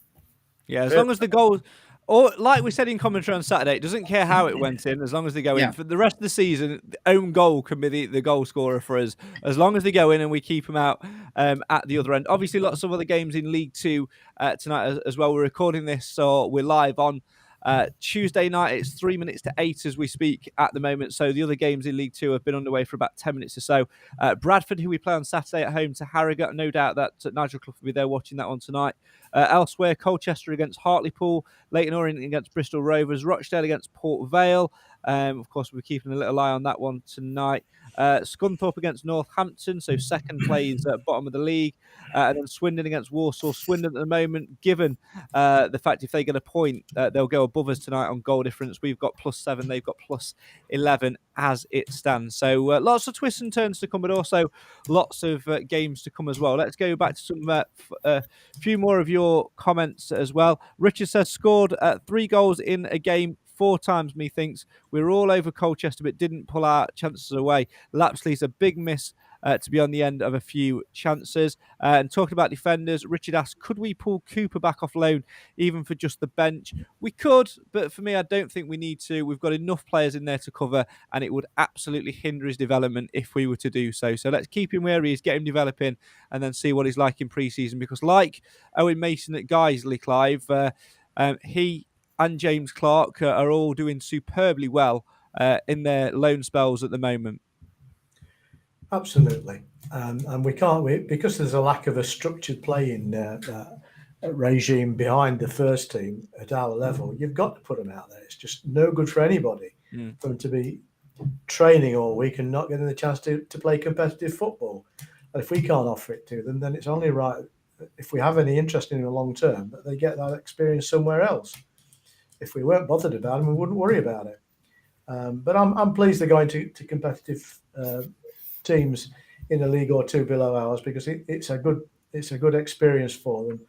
Yeah, as long as the goals... Or, like we said in commentary on Saturday, it doesn't care how it went in, as long as they go in. For the rest of the season, the own goal can be the goal scorer for us, as long as they go in and we keep them out at the other end. Obviously, lots of other games in League Two tonight as well. We're recording this, so we're live on Tuesday night. It's 3 minutes to 8 as we speak at the moment. So the other games in League Two have been underway for about 10 minutes or so. Bradford, who we play on Saturday at home to Harrogate. No doubt that Nigel Clough will be there watching that one tonight. Elsewhere, Colchester against Hartlepool, Leyton Orient against Bristol Rovers, Rochdale against Port Vale. Of course, we're keeping a little eye on that one tonight. Scunthorpe against Northampton, so second plays at bottom of the league. And then Swindon against Walsall. Swindon at the moment, given the fact if they get a point, they'll go above us tonight on goal difference. We've got +7, they've got +11 as it stands. So lots of twists and turns to come, but also lots of games to come as well. Let's go back to some few more of your comments as well. Richard says, scored 3 goals in a game 4 times, methinks. We were all over Colchester, but didn't pull our chances away. Lapsley's a big miss to be on the end of a few chances. And talking about defenders, Richard asks, could we pull Cooper back off loan even for just the bench? We could, but for me, I don't think we need to. We've got enough players in there to cover, and it would absolutely hinder his development if we were to do so. So let's keep him where he is, get him developing, and then see what he's like in pre-season. Because like Owen Mason at Guiseley, Clive, he and James Clark are all doing superbly well in their loan spells at the moment. Absolutely. And we can't, because there's a lack of a structured playing regime behind the first team at our level, you've got to put them out there. It's just no good for anybody for them to be training all week and not getting the chance to play competitive football. And if we can't offer it to them, then it's only right, if we have any interest in the long term, that they get that experience somewhere else. If we weren't bothered about them, we wouldn't worry about it. But I'm pleased they're going to competitive teams in a league or two below ours, because it's a good experience for them,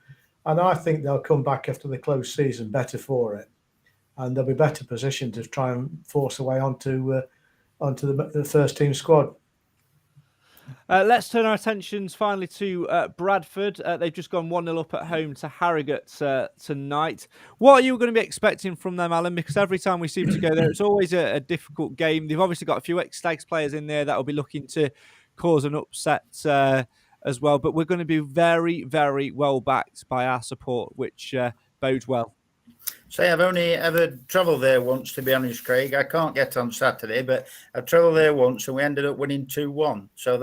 and I think they'll come back after the close season better for it, and they'll be better positioned to try and force their way onto the first team squad. Let's turn our attentions finally to Bradford. They've just gone 1-0 up at home to Harrogate tonight. What are you going to be expecting from them, Alan? Because every time we seem to go there, it's always a difficult game. They've obviously got a few ex-Stags players in there that will be looking to cause an upset as well. But we're going to be very, very well backed by our support, which bodes well. Say, I've only ever travelled there once, to be honest, Craig. I can't get on Saturday, but I've travelled there once and we ended up winning 2-1. So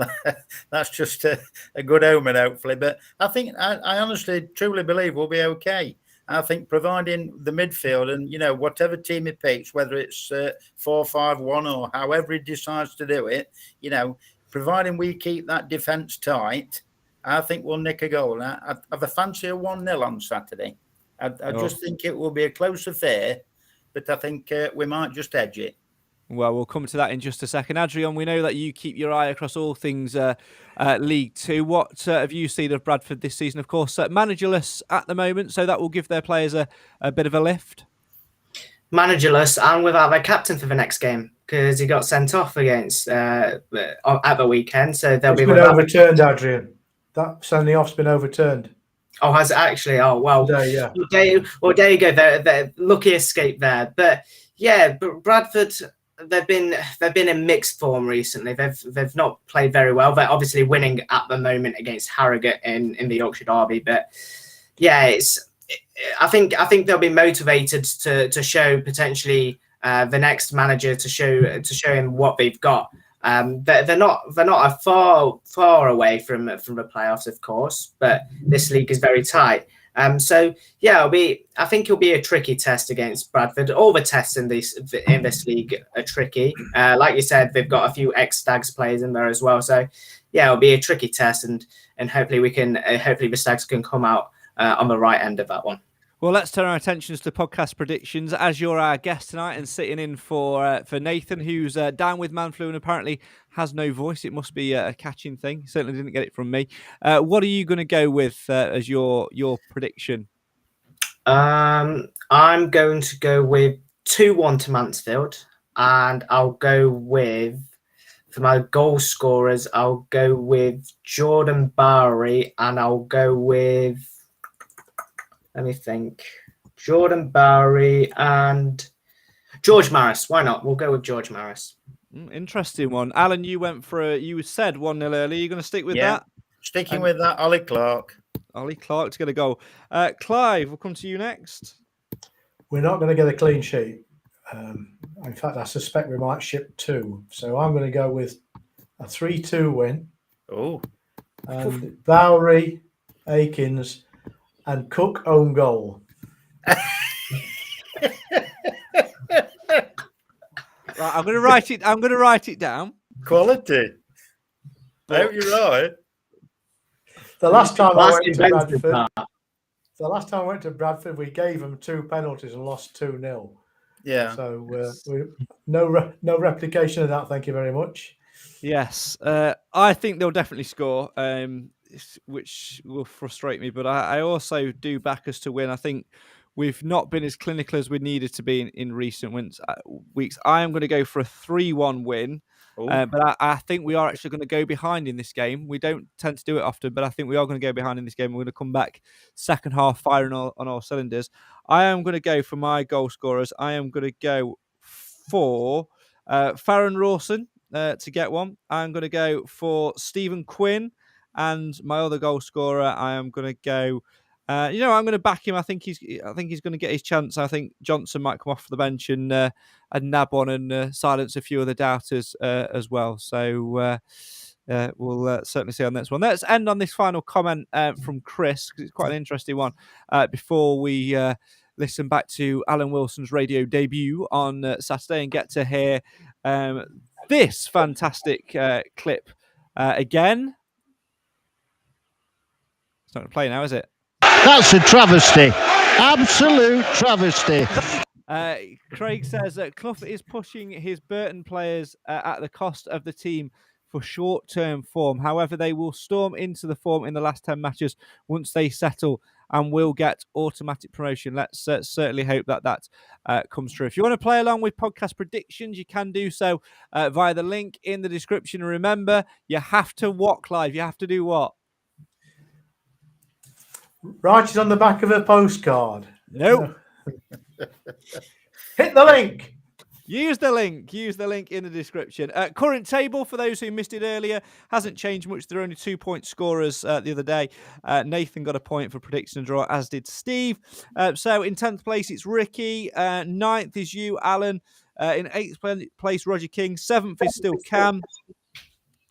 that's just a good omen, hopefully. But I think, I honestly, truly believe we'll be okay. I think providing the midfield and, whatever team he picks, whether it's 4-5-1 or however he decides to do it, providing we keep that defence tight, I think we'll nick a goal. I have a fancy a 1-0 on Saturday. I just think it will be a close affair, but I think we might just edge it. Well, we'll come to that in just a second. Adrian, we know that you keep your eye across all things League Two. What have you seen of Bradford this season? Of course, managerless at the moment, so that will give their players a bit of a lift. Managerless and without their captain for the next game, because he got sent off against at the weekend. So they'll be overturned, Adrian. That sending off's been overturned. Oh, has it actually? Oh, well. Yeah. There you go. The lucky escape there. But yeah, Bradford, they've been in mixed form recently. They've not played very well. They're obviously winning at the moment against Harrogate in the Yorkshire Derby. But yeah, I think they'll be motivated to show potentially the next manager to show him what they've got. They're not a far away from the playoffs, of course, but this league is very tight. So yeah, I think it'll be a tricky test against Bradford. All the tests in this league are tricky. Like you said, they've got a few ex-Stags players in there as well. So yeah, it'll be a tricky test, and hopefully the Stags can come out on the right end of that one. Well, let's turn our attentions to podcast predictions. As you're our guest tonight and sitting in for Nathan, who's down with man flu and apparently has no voice. It must be a catching thing. Certainly didn't get it from me. What are you going to go with as your prediction? I'm going to go with 2-1 to Mansfield, and I'll go with, for my goal scorers, I'll go with Jordan Bowery, and I'll go with, let me think, Jordan Bowery and George Maris. Why not? We'll go with George Maris. Interesting one. Alan, you said 1-0 earlier. You're going to stick with that? Sticking with that, Ollie Clark. Ollie Clark to get a goal. Clive, we'll come to you next. We're not going to get a clean sheet. In fact, I suspect we might ship 2. So I'm going to go with a 3-2 win. Oh. And Bowery, Akins, and Cook own goal. Right, I'm going to write it down. Quality. I hope you're right. The last time I went to Bradford, we gave them 2 penalties and lost 2-0. Yeah. So no replication of that. Thank you very much. Yes, I think they'll definitely score, which will frustrate me. But I also do back us to win. I think we've not been as clinical as we needed to be in recent weeks. I am going to go for a 3-1 win. But I think we are actually going to go behind in this game. We don't tend to do it often, but I think we are going to go behind in this game. We're going to come back second half firing on all cylinders. I am going to go for my goal scorers. I am going to go for Farron Rawson to get one. I'm going to go for Stephen Quinn. And my other goal scorer, I am going to go... I'm going to back him. I think he's going to get his chance. I think Johnson might come off the bench and nab one and silence a few of the doubters as well. So we'll certainly see on this one. Let's end on this final comment from Chris, because it's quite an interesting one. Before we listen back to Alan Wilson's radio debut on Saturday and get to hear this fantastic clip again. It's not going to play now, is it? That's a travesty. Absolute travesty. Craig says that Clough is pushing his Burton players at the cost of the team for short-term form. However, they will storm into the form in the last 10 matches once they settle and will get automatic promotion. Let's certainly hope that comes true. If you want to play along with podcast predictions, you can do so via the link in the description. And remember, you have to walk live. You have to do what? Write it on the back of a postcard. No. Hit the link. Use the link in the description. Current table, for those who missed it earlier, hasn't changed much. There are only 2-point scorers the other day. Nathan got a point for prediction and draw, as did Steve. So in 10th place, it's Ricky. 9th is you, Alan. In 8th place, Roger King. 7th is still Cam.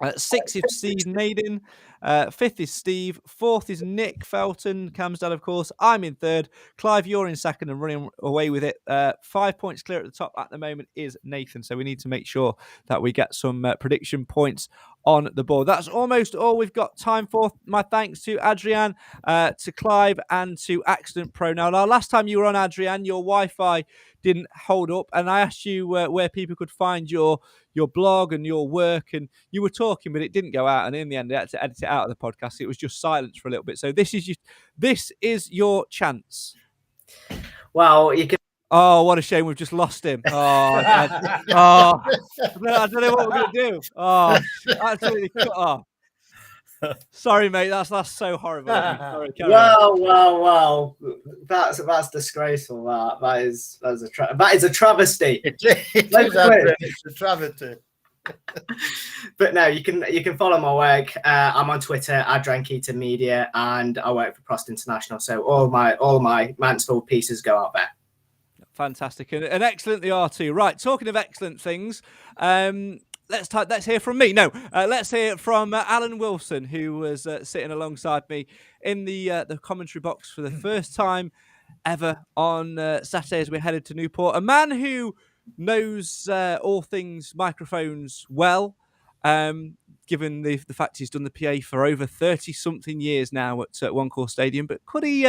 6th is Steve Naden. 5th is Steve. 4th is Nick Felton, Cam's dad, of course. I'm in 3rd. Clive, you're in 2nd and running away with it. 5 points clear at the top at the moment is Nathan. So we need to make sure that we get some prediction points on the board. That's almost all we've got time for. My thanks to Adrian, to Clive, and to Accident Pro. Now, last time you were on, Adrian, your Wi-Fi didn't hold up, and I asked you where people could find your blog and your work, and you were talking, but it didn't go out, and in the end, I had to edit it out of the podcast. It was just silence for a little bit. So this is your chance. Well, you can. Oh, what a shame! We've just lost him. I don't know what we're going to do. Oh, absolutely cut off. Sorry, mate. That's so horrible. Sorry, well. That's disgraceful. That is a travesty. It's a travesty. But no, you can follow my work. I'm on Twitter @Drankeater and I work for Prost International. So all my Mansfield pieces go out there. Fantastic and excellent they are too. Right, talking of excellent things, let's hear from me. No, let's hear from Alan Wilson, who was sitting alongside me in the commentary box for the first time ever on Saturday as we headed to Newport. A man who knows all things microphones well, given the fact he's done the PA for over 30-something years now at One Call Stadium. But could he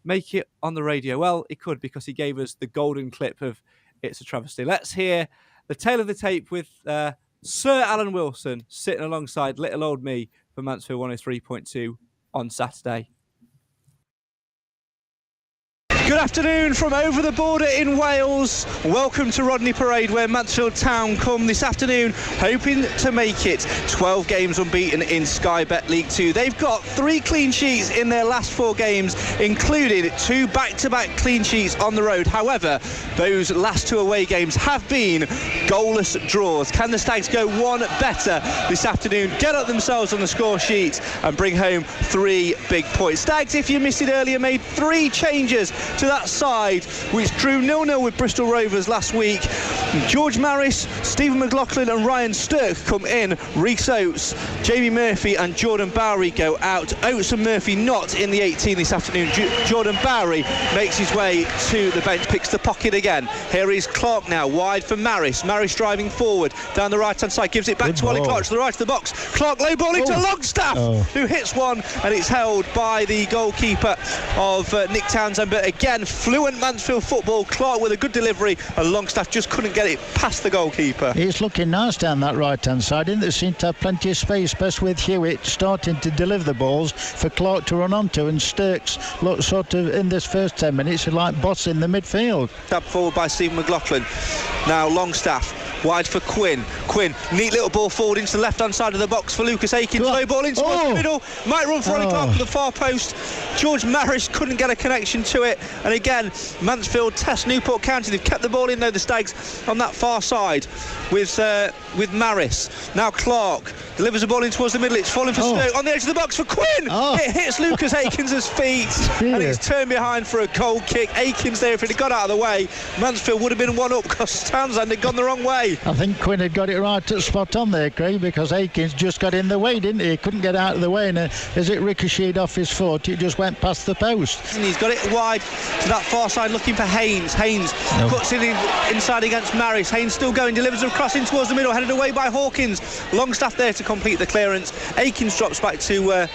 make it on the radio? Well, he could, because he gave us the golden clip of It's a Travesty. Let's hear the tail of the tape with Sir Alan Wilson sitting alongside little old me for Mansfield 103.2 on Saturday. Good afternoon from over the border in Wales. Welcome to Rodney Parade, where Mansfield Town come this afternoon hoping to make it 12 games unbeaten in Sky Bet League 2. They've got 3 clean sheets in their last 4 games, including 2 back-to-back clean sheets on the road. However, those last 2 away games have been goalless draws. Can the Stags go one better this afternoon, get up themselves on the score sheet and bring home 3 big points? Stags, if you missed it earlier, made 3 changes to that side, which drew 0-0 with Bristol Rovers last week. George Maris, Stephen McLaughlin and Ryan Stirk come in. Rhys Oates, Jamie Murphy and Jordan Bowery go out. Oates and Murphy not in the 18 this afternoon. Jordan Bowery makes his way to the bench, picks the pocket again. Here is Clark now, wide for Maris. Maris driving forward down the right-hand side, gives it back to Ollie Clark to the right of the box. Clark low ball into Longstaff, who hits one, and it's held by the goalkeeper of Nick Townsend. But again, fluent Mansfield football. Clark with a good delivery, and Longstaff just couldn't get it past the goalkeeper. It's looking nice down that right-hand side, isn't it? They seem to have plenty of space, best with Hewitt starting to deliver the balls for Clark to run onto, and Sturks look sort of in this first 10 minutes like boss in the midfield. Tapped forward by Stephen McLaughlin. Now Longstaff wide for Quinn. Quinn, neat little ball forward into the left-hand side of the box for Lucas Akins. Low ball into the middle, might run for Ollie Clark to the far post. George Maris couldn't get a connection to it, and again Mansfield test Newport County. They've kept the ball in though, the Stags, on that far side with Maris. Now Clark delivers the ball in towards the middle. It's falling for Stoke on the edge of the box for Quinn. It hits Lucas Akins' feet and it's turned behind for a goal kick. Akins there, if it had got out of the way, Mansfield would have been one up because Townsend had gone the wrong way. I think Quinn had got it right at spot on there, Craig, because Akins just got in the way, didn't he? He couldn't get out of the way, and as it ricocheted off his foot, it just went past the post. And he's got it wide to that far side looking for Haynes. Haynes cuts in inside against Maris. Haynes still going, delivers a cross in towards the middle, headed away by Hawkins. Longstaff there to complete the clearance. Akins drops back to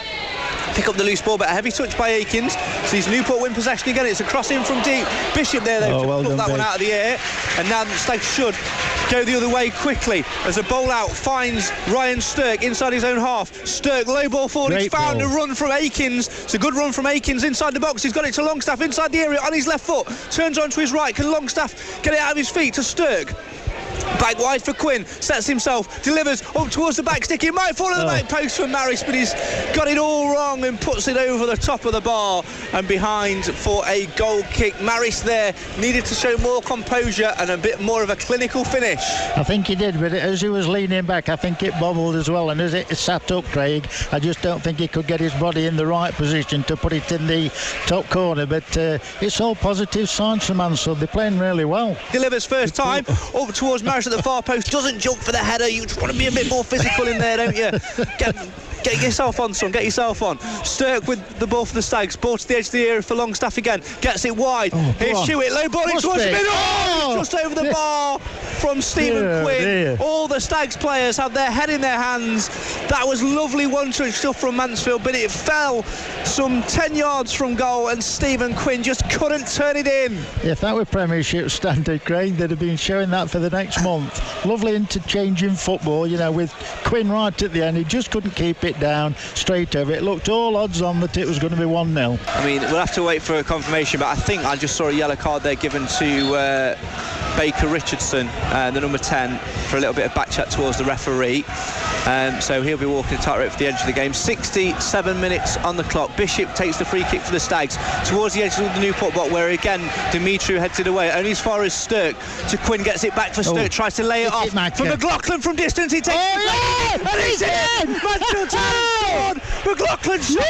pick up the loose ball, but a heavy touch by Akins. Sees Newport win possession again. It's a cross in from deep. Bishop there though to put that one out of the air, and now the Stags should go the other way quickly as a bowl out finds Ryan Stirk inside his own half. Stirk, low ball forward. It's found a run from Akins. It's a good run from Akins inside the box. He's got it to Longstaff inside the area on his left foot. Turns onto his right. Can Longstaff get it out of his feet to Stirk? Back wide for Quinn, sets himself, delivers up towards the back stick. It might fall on the back post for Maris, but he's got it all wrong and puts it over the top of the bar and behind for a goal kick. Maris there needed to show more composure and a bit more of a clinical finish. I think he did, but as he was leaning back, I think it bobbled as well, and as it sat up, Craig, I just don't think he could get his body in the right position to put it in the top corner, but it's all positive signs for Mansfield. They're playing really well. Delivers first time up towards Maris at the far post, doesn't jump for the header. You just want to be a bit more physical in there, don't you? Get yourself on, son. Get yourself on. Stirk with the ball for the Stags. Ball to the edge of the area for Longstaff again. Gets it wide. Here's Hewitt. Low ball in towards the middle. Just over the bar from Stephen Quinn. All the Stags players had their head in their hands. That was lovely one-touch stuff from Mansfield, but it fell some 10 yards from goal, and Stephen Quinn just couldn't turn it in. If that were Premiership standard, Craig, they'd have been showing that for the next month. Lovely interchanging football, you know, with Quinn right at the end. He just couldn't keep it down straight over. It looked all odds on that it was going to be 1-0. I mean, we'll have to wait for a confirmation, but I think I just saw a yellow card there given to Baker Richardson, the number 10, for a little bit of back chat towards the referee. So he'll be walking a tightrope for the edge of the game. 67 minutes on the clock. Bishop takes the free kick for the Stags towards the edge of the Newport box, where again Dimitru heads it away, only as far as Stirk. To Quinn, gets it back for Stirk, tries to lay it off for McLaughlin from distance. He takes it and he's in. Mansfield Town. McLaughlin shot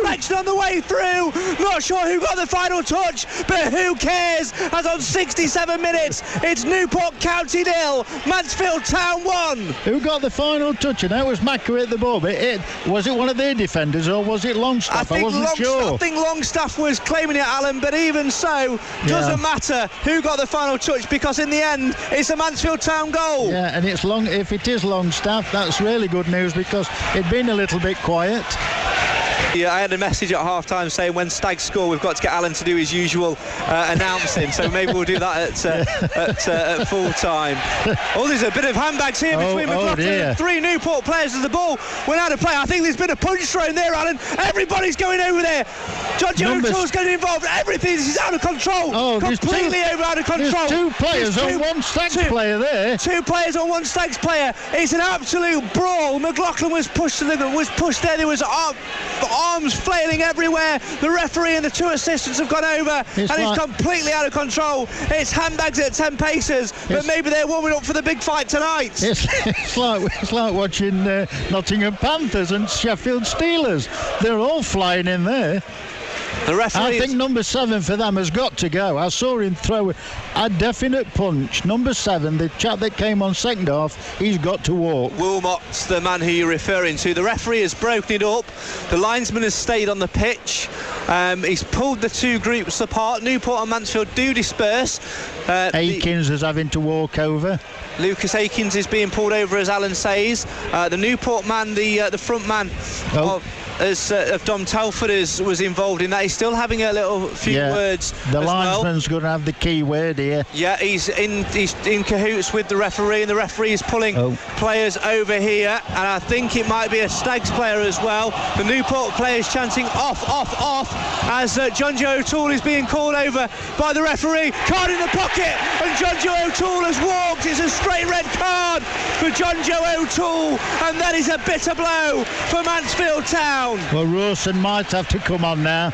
deflection on the way through. Not sure who got the final touch, but who cares? As on 67 minutes, it's Newport County 0, Mansfield Town 1. Who got the final touch? And that was Macquarie at the ball, but was it one of their defenders or was it Longstaff? I wasn't sure. I think Longstaff was claiming it, Alan, but even so, doesn't matter who got the final touch, because in the end, it's a Mansfield Town goal. Yeah, and it's long. If it is Longstaff, that's really good news, because it'd been a little bit quiet. Yeah, I had a message at half-time saying when Stags score, we've got to get Alan to do his usual announcing, so maybe we'll do that at full-time. Oh, there's a bit of handbags here between McLaughlin and 3 Newport players as the ball went out of play. I think there's been a punch thrown there, Alan. Everybody's going over there. John O'Toole's getting involved. Everything is out of control. Completely out of control. There's 2 players on one Stags player there. 2 players on one Stags player. It's an absolute brawl. McLaughlin was pushed there. There was arms flailing everywhere. The referee and the 2 assistants have gone over, it's completely out of control. It's handbags at 10 paces, but maybe they're warming up for the big fight tonight. It's like watching Nottingham Panthers and Sheffield Steelers. They're all flying in there. The referee, I think number 7 for them has got to go. I saw him throw a definite punch. Number 7, the chap that came on second half, he's got to walk. Wilmot's the man who you're referring to. The referee has broken it up. The linesman has stayed on the pitch. He's pulled the 2 groups apart. Newport and Mansfield do disperse. Akins is having to walk over. Lucas Akins is being pulled over, as Alan says. The Newport man, the front man of Dom Telford was involved in that. He's still having a little few words. The as linesman's well. going to have the key word here. Yeah, he's in cahoots with the referee, and the referee is pulling players over here, and I think it might be a Stags player as well. The Newport players chanting off as John Joe O'Toole is being called over by the referee. Card in the pocket, and John Joe O'Toole has walked. It's a straight red card for John Joe O'Toole, and that is a bitter blow for Mansfield Town. Well, Rawson might have to come on now.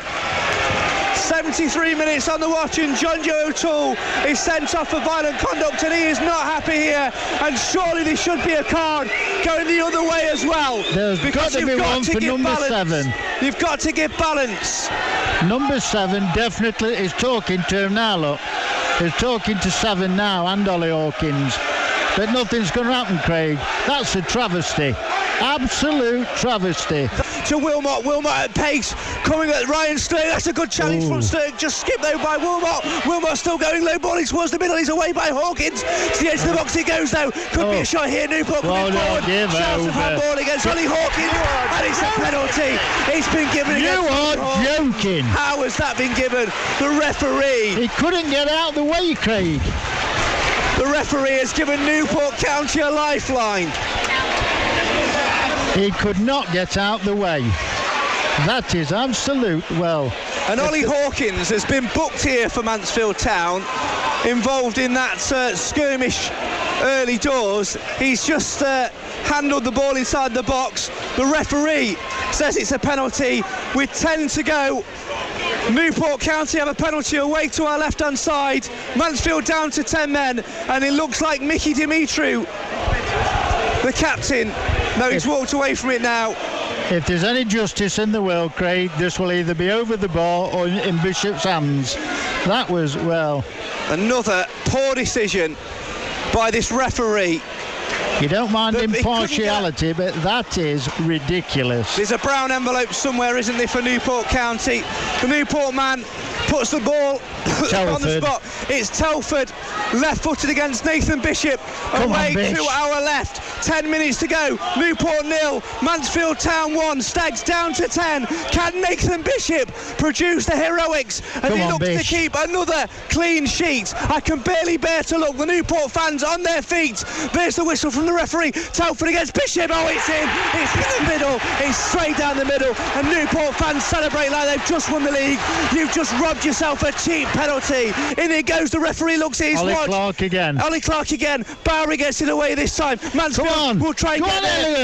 73 minutes on the watch, and John Joe O'Toole is sent off for violent conduct, and he is not happy here, and surely there should be a card going the other way as well. There's got to be one for number 7. You've got to give balance. Number 7 definitely is talking to him now, look. He's talking to 7 now, and Ollie Hawkins. But nothing's going to happen, Craig. That's a travesty. Absolute travesty. To Wilmot at pace, coming at Ryan Stirling. That's a good challenge from Stirling. Just skipped though by Wilmot. Wilmot still going low, balling towards the middle. He's away by Hawkins. To the edge of the box he goes though. Could be a shot here. Newport coming forward. Shouts of handball against Ollie Hawkins, and it's a penalty. It's been given. You are joking. How has that been given? The referee. He couldn't get out of the way, Craig. The referee has given Newport County a lifeline. He could not get out the way. That is absolute, well. And Ollie Hawkins has been booked here for Mansfield Town, involved in that skirmish early doors. He's just handled the ball inside the box. The referee says it's a penalty with 10 to go. Newport County have a penalty away to our left-hand side. Mansfield down to 10 men, and it looks like Mickey Dimitru, the captain. No, he's walked away from it now. If there's any justice in the world, Craig, this will either be over the bar or in Bishop's hands. That was, well... Another poor decision by this referee. You don't mind impartiality, but that is ridiculous. There's a brown envelope somewhere, isn't there, for Newport County? The Newport man puts the ball on the spot. It's Telford, left-footed against Nathan Bishop. Away to our left. 10 minutes to go. Newport 0, Mansfield Town 1. Stags down to 10. Can Nathan Bishop produce the heroics? And he looks to keep another clean sheet. I can barely bear to look. The Newport fans on their feet. There's the whistle from the referee. Telford against Bishop. Oh, it's in. It's in the middle. It's straight down the middle. And Newport fans celebrate like they've just won the league. You've just robbed yourself a cheap penalty. In it goes. The referee looks at his watch. Ollie Clark again. Bowery gets it away this time. Mansfield will try and get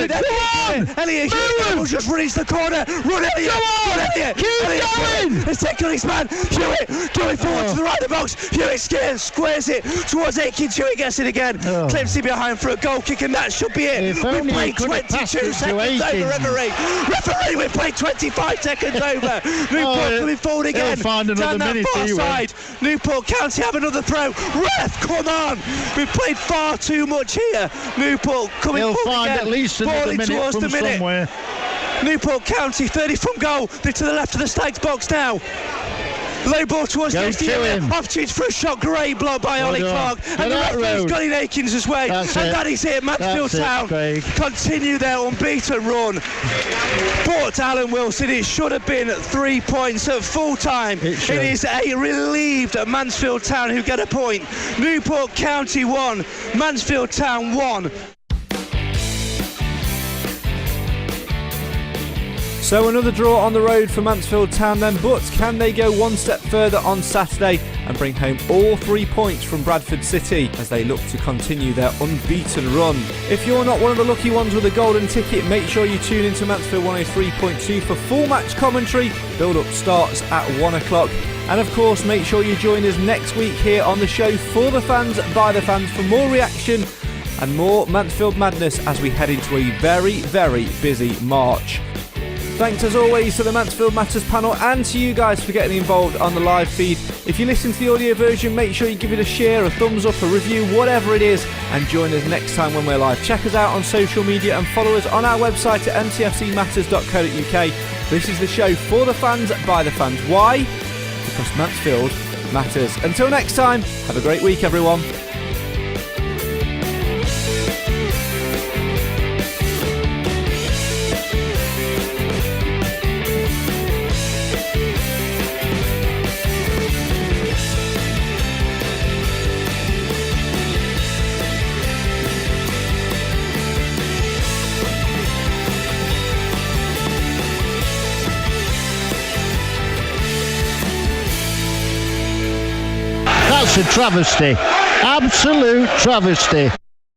there. Elliot will just run into the corner. Run, Elliot. Run, Elliot. Keep going. The second his man. Hewitt going forward to the right of the box. Hewitt squares it towards Aikens. Hewitt gets it again. Clips it behind for a goal kick, and that should be it. We played 22 seconds over, referee. We played 25 seconds over. Newport coming forward again. Down that far side. Newport County have another throw. Ref, come on. We've played far too much here. Newport coming forward find again. At least another minute from somewhere. Newport County 30 from goal. They're to the left of the Stags box now. Low ball towards the opportunity for a shot. Great block by Ollie Clark. And the referee's got in Aikens' way. That is it. Mansfield Town continue their unbeaten run. But Alan Wilson, it should have been 3 points at full time. It is a relieved Mansfield Town who get a point. Newport County 1, Mansfield Town 1. So another draw on the road for Mansfield Town then, but can they go one step further on Saturday and bring home all 3 points from Bradford City as they look to continue their unbeaten run? If you're not one of the lucky ones with a golden ticket, make sure you tune into Mansfield 103.2 for full match commentary. Build-up starts at 1 o'clock. And of course, make sure you join us next week here on the show for the fans, by the fans, for more reaction and more Mansfield madness as we head into a very, very busy March. Thanks as always to the Mansfield Matters panel and to you guys for getting involved on the live feed. If you listen to the audio version, make sure you give it a share, a thumbs up, a review, whatever it is, and join us next time when we're live. Check us out on social media and follow us on our website at mtfcmatters.co.uk. This is the show for the fans, by the fans. Why? Because Mansfield matters. Until next time, have a great week, everyone. That's a travesty. Absolute travesty.